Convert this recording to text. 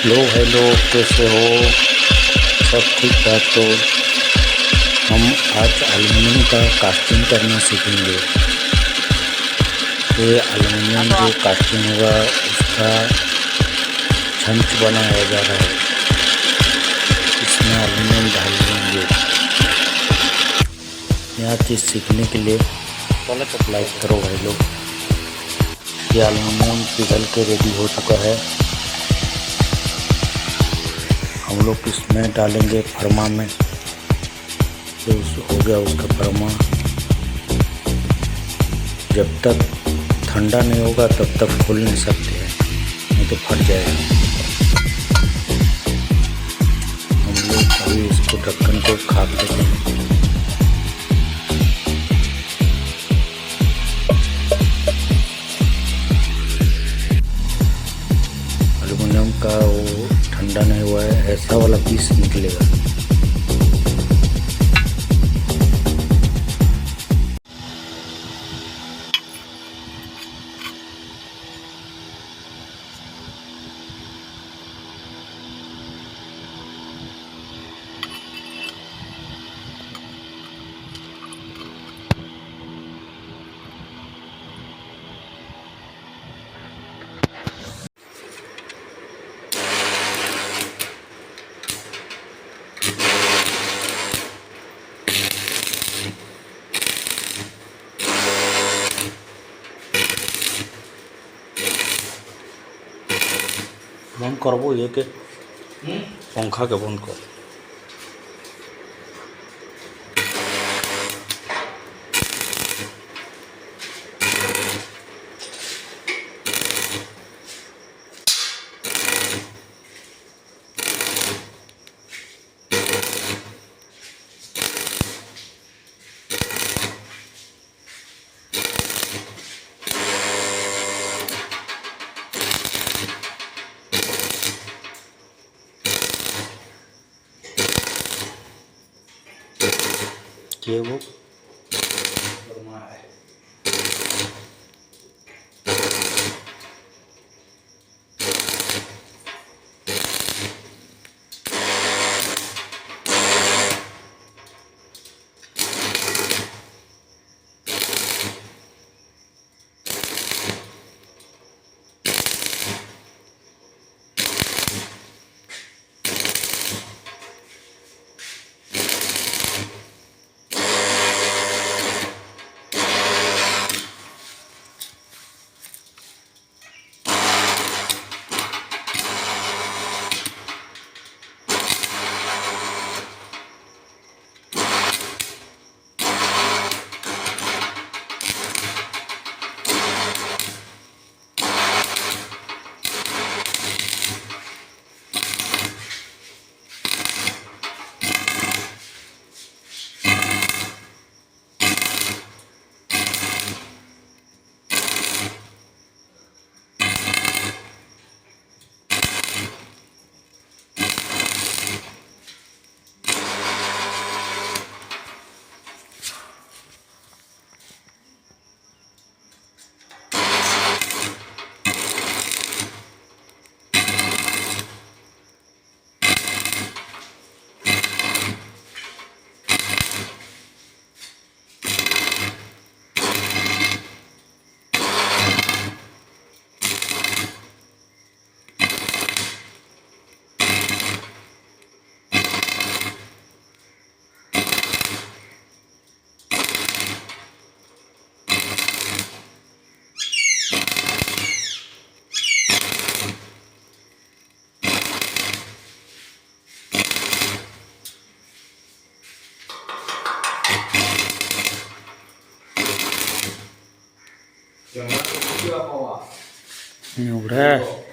लो hello, कैसे हो? सब ठीक ठाक। तो हम आज एल्युमिनियम का कास्टिंग करना सीखेंगे। ये एल्युमिनियम जो कास्टिंग होगा उसका छंच बनाया जा रहा है। इसमें एल्युमिनियम डाल देंगे। यह चीज़ सीखने के लिए लाइक करो भाई लोग। ये एल्युमिनियम पिघल के रेडी हो चुका है। हम लोग इसमें डालेंगे फरमा में। तो हो गया उसका फरमा। जब तक ठंडा नहीं होगा तब तक खोल नहीं सकते हैं, नहीं तो फट जाएगा। हम लोग अभी इसको ढक्कन को खाक देते हैं। एल्युमिनियम का वो ठंडा नहीं हुआ है, ऐसा वाला पीस निकलेगा। बंद करबो ये के पंखा के बंद कर। ये वो udah